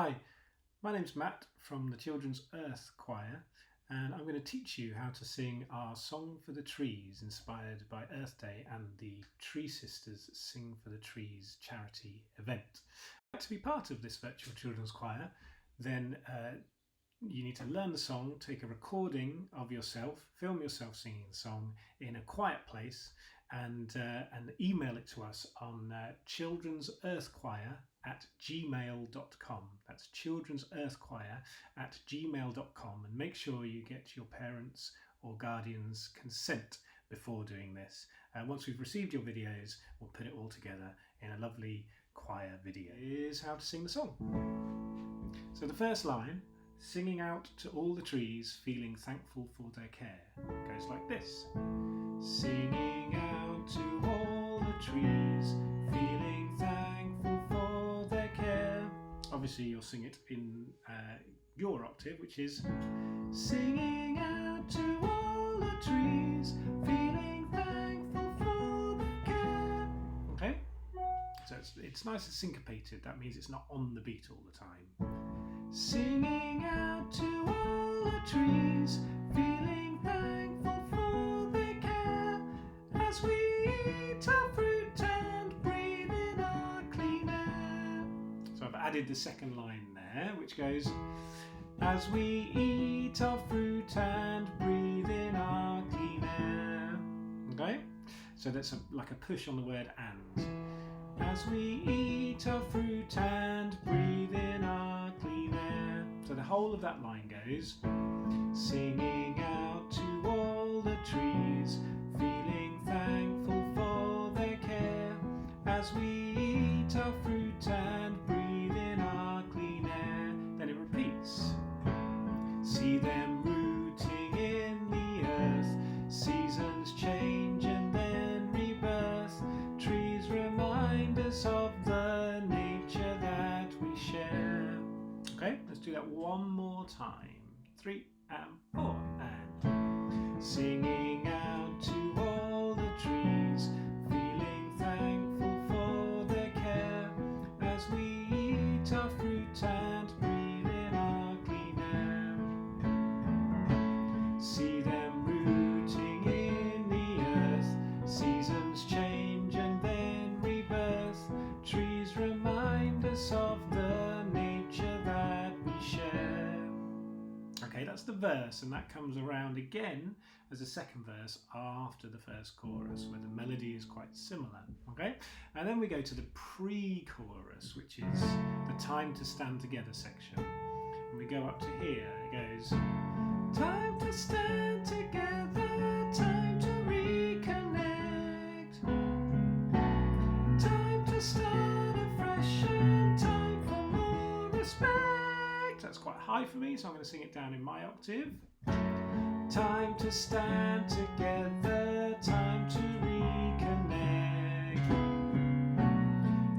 Hi, my name's Matt from the Children's Earth Choir, and I'm going to teach you how to sing our Song for the Trees inspired by Earth Day and the Tree Sisters Sing for the Trees charity event. To be part of this virtual children's choir, then you need to learn the song, take a recording of yourself, film yourself singing the song in a quiet place, and email it to us on children'searthchoir@gmail.com. That's children'searthchoir@gmail.com, and make sure you get your parents or guardians' consent before doing this. Once we've received your videos, we'll put it all together in a lovely choir video. Here's how to sing the song. So the first line, singing out to all the trees, feeling thankful for their care, goes like this. Singing out to all the trees, feeling thankful for their care. Obviously you'll sing it in your octave, which is singing out to all the trees, feeling thankful for their care. Okay, so it's nice and syncopated. That means it's not on the beat all the time. Singing out to all the trees, feeling thankful for their care, as we eat our fruit and breathe in our clean air. So I've added the second line there, which goes, as we eat our fruit and breathe in our clean air. Okay, so that's like a push on the word and. As we eat our fruit and breathe in our clean air. So the whole of that line goes, singing out to all the trees, feeling thankful for their care, as we eat our fruit and breathe in our clean air. Then it repeats. See them rooting in the earth, seasons change and then rebirth. Trees remind us of the nature that we share. Okay, let's do that one more time. 3 and 4 and singing out to all the trees, feeling thankful for their care, as we eat our fruit and breathe in our clean air. See them rooting in the earth, seasons change and then rebirth. Trees remind us of the nature that we share. Okay, that's the verse, and that comes around again as a second verse after the first chorus, where the melody is quite similar. Okay, and then we go to the pre-chorus, which is the time to stand together section. And we go up to here, it goes, time to stand together, time to reconnect, time to start afresh, and time for more respect. That's quite high for me, so I'm going to sing it down in my octave. Time to stand together, time to reconnect,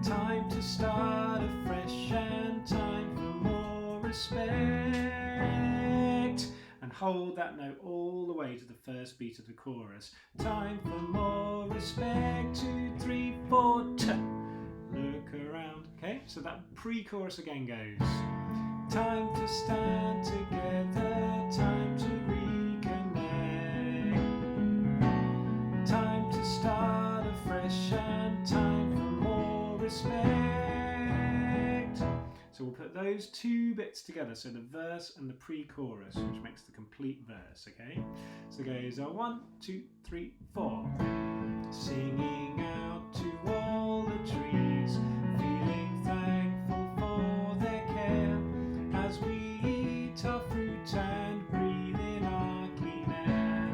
time to start afresh, and time for more respect. And hold that note all the way to the first beat of the chorus. Time for more respect, 2, 3, 4, look around. Okay, so that pre-chorus again goes, time to stand together, time to reconnect, time to start afresh, and time for more respect. So we'll put those two bits together, so the verse and the pre-chorus, which makes the complete verse, okay? So it goes 1, 2, 3, 4. Singing out to all the trees, feeling thankful for their care, as we eat our fruit and breathe in our clean air.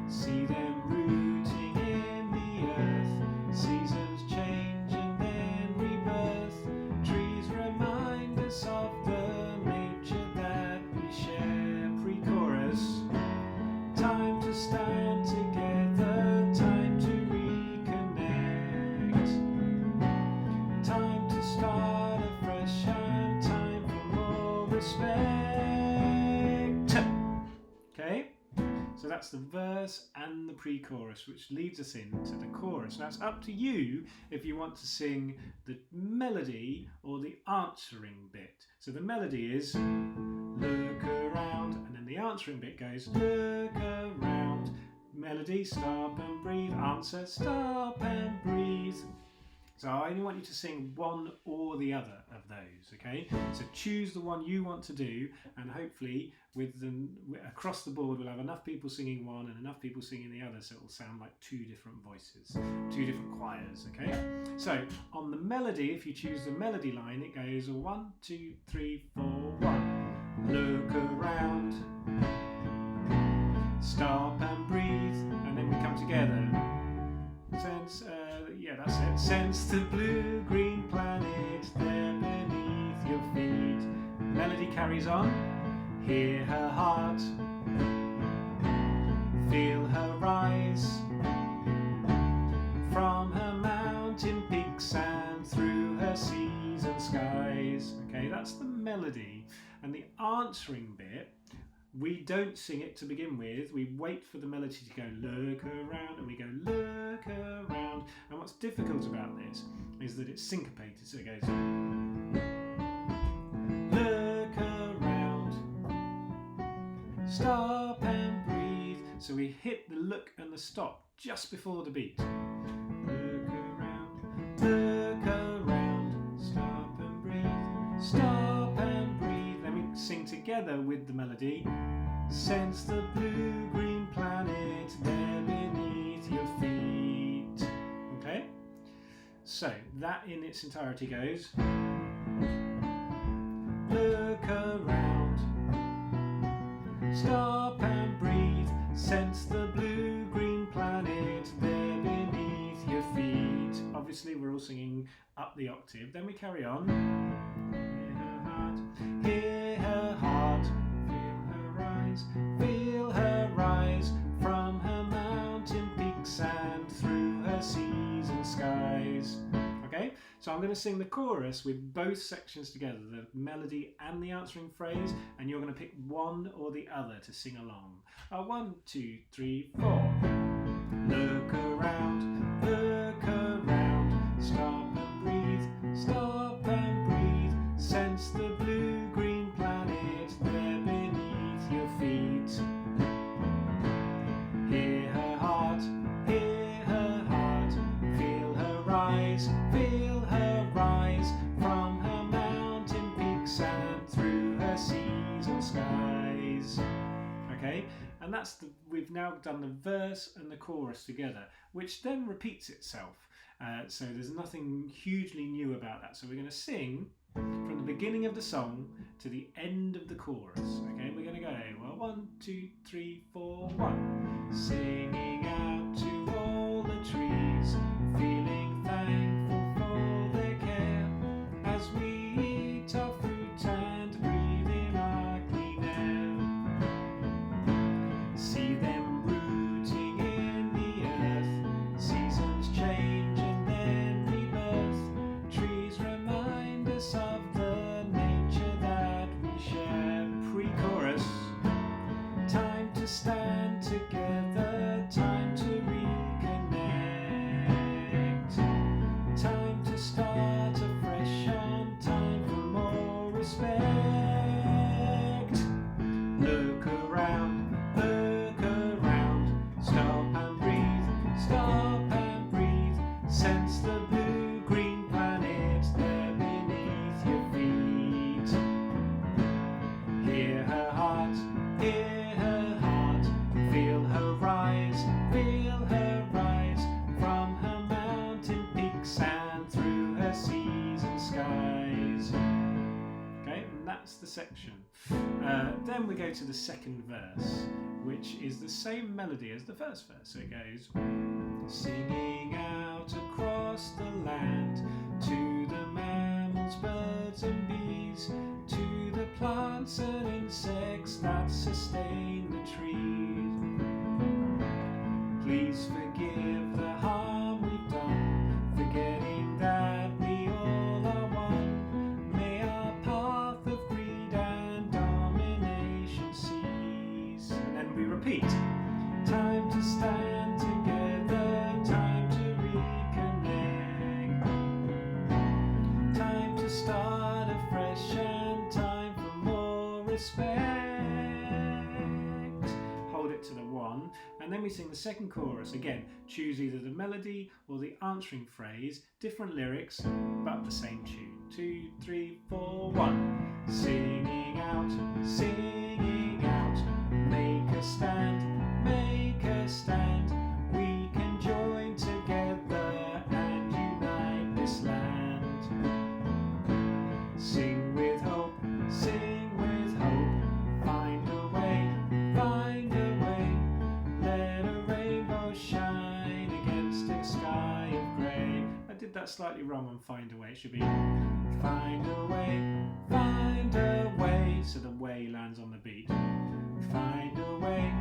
See them rooting in the earth, seasons change and then rebirth. Trees remind us of the nature that we share. Pre-chorus. Time to stand together, time to reconnect, that's the verse and the pre-chorus, which leads us into the chorus. Now it's up to you if you want to sing the melody or the answering bit. So the melody is look around, and then the answering bit goes look around. Melody, stop and breathe. Answer, stop and breathe. So I only want you to sing one or the other of those, okay? So choose the one you want to do, and hopefully across the board we'll have enough people singing one and enough people singing the other, so it will sound like two different voices, two different choirs, okay? So on the melody, if you choose the melody line, it goes 1, 2, 3, 4, 1. Look around, stop and breathe, and then we come together. Sense, yeah, that's it. Sense the blue-green planet there beneath your feet. Melody carries on. Hear her heart, feel her rise from her mountain peaks and through her seas and skies. Okay, that's the melody. And the answering bit, we don't sing it to begin with. We wait for the melody to go look around, and we go look around. And what's difficult about this is that it's syncopated, so it goes look around, stop and breathe. So we hit the look and the stop just before the beat. Look around, stop and breathe, stop and breathe. Then we sing together with the melody. Sense the blue-green planet there beneath your feet. Okay? So that in its entirety goes look around, stop and breathe, sense the blue-green planet there beneath your feet. Obviously we're all singing up the octave. Then we carry on. Hear her heart, feel her rise from her mountain peaks and through her seas and skies. Okay, so I'm going to sing the chorus with both sections together, the melody and the answering phrase, and you're going to pick one or the other to sing along. 1, 2, 3, 4. Look around, stop and breathe, stop and breathe, sense the blue-green planet there beneath your feet. Hear her heart, feel her rise from her mountain peaks and through her seas and skies. Okay, and we've now done the verse and the chorus together, which then repeats itself. So there's nothing hugely new about that. So we're going to sing from the beginning of the song to the end of the chorus. Okay, we're going to go, well, 1, 2, 3, 4, 1. Singing out to all the trees, feeling thankful for their care, as we eat our fruit and breathe in our clean air. See them rooting in the earth, seasons change and then rebirth. Trees remind us of the nature that we share. Pre-chorus. Time to stand together, time to reconnect, time to start afresh on time for more respect. Look around, stop and breathe, sense the blue-green planet there beneath your feet. Hear her heart, feel her rise from her mountain peaks and through her seas and skies. Okay, and that's the section. Then we go to the second verse, which is the same melody as the first verse. So it goes, singing out across the land to the mammals, birds and bees, to the plants and insects that sustain the trees. Please forgive the harm we've done, forgetting that we all are one. May our path of greed and domination cease. And then we repeat. stand together, time to reconnect, time to start afresh and time for more respect. Hold it to the 1 and then we sing the second chorus. Again, choose either the melody or the answering phrase, different lyrics but the same tune. 2, 3, 4, 1. Singing out, make a stand, we can join together and unite this land. Sing with hope, find a way, let a rainbow shine against a sky of grey. I did that slightly wrong on find a way, it should be find a way, so the way lands on the beat. Find a way,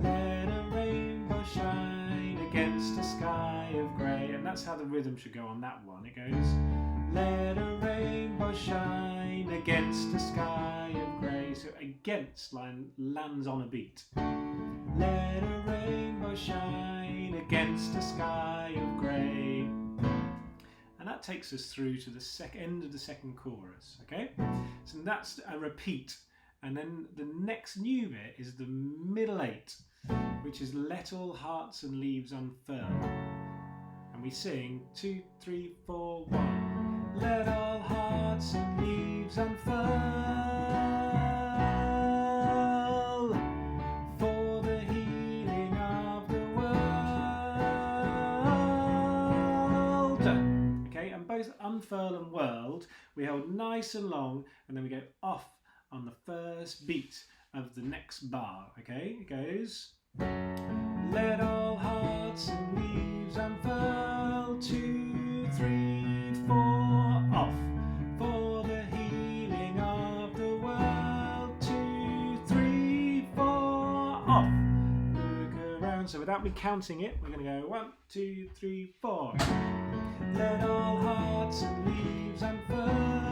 let a rainbow shine against a sky of grey. And that's how the rhythm should go on that one. It goes, let a rainbow shine against a sky of grey. So against line lands on a beat. Let a rainbow shine against a sky of grey. And that takes us through to the end of the second chorus, okay? So that's a repeat. And then the next new bit is the middle 8, which is let all hearts and leaves unfurl. And we sing 2, 3, 4, 1. Let all hearts and leaves unfurl for the healing of the world. Okay, and both unfurl and world we hold nice and long, and then we go off on the first beat of the next bar, okay? It goes, let all hearts and leaves unfurl, 2, 3, 4, off, for the healing of the world, 2, 3, 4, off. Look around, so without me counting it, we're going to go 1, 2, 3, 4. Let all hearts and leaves unfurl,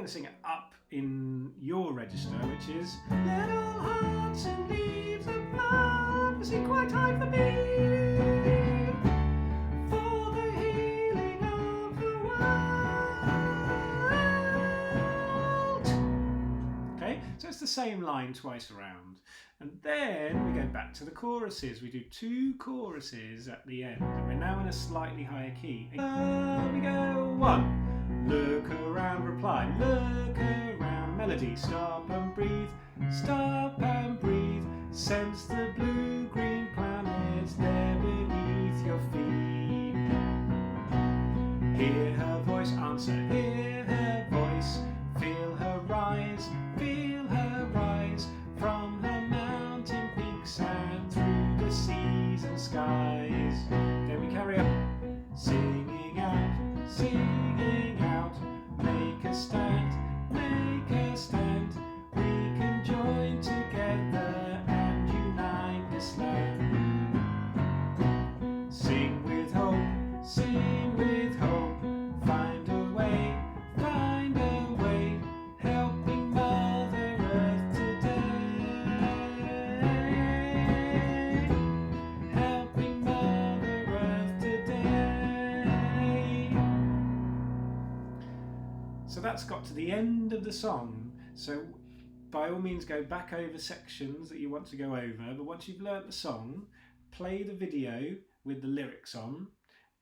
sing it up in your register, which is let all hearts and leaves unfurl. Is it quite high for me? For the healing of the world. Okay, so it's the same line twice around. And then we go back to the choruses. We do 2 choruses at the end. And we're now in a slightly higher key. We go 1. Look around, reply, look around, melody, stop and breathe, sense the blue-green planets there beneath your feet. Hear her voice, answer, hear her voice, feel her rise from her mountain peaks and through the seas and skies. Then we carry on, singing out, make a stand, we can join together and unite this land. Sing with hope, find a way, helping Mother Earth today, helping Mother Earth today. So that's got to the end of the song. So by all means go back over sections that you want to go over, but once you've learnt the song, play the video with the lyrics on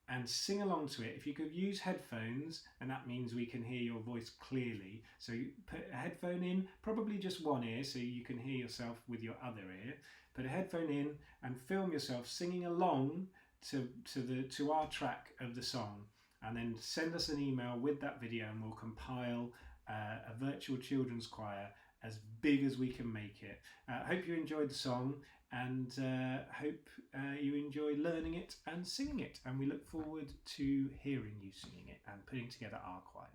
and sing along to it. If you could use headphones, and that means we can hear your voice clearly, so you put a headphone in, probably just one ear so you can hear yourself with your other ear. Put a headphone in and film yourself singing along to our track of the song, and then send us an email with that video and we'll compile a virtual children's choir as big as we can make it. Hope you enjoyed the song, and hope you enjoy learning it and singing it, and we look forward to hearing you singing it and putting together our choir.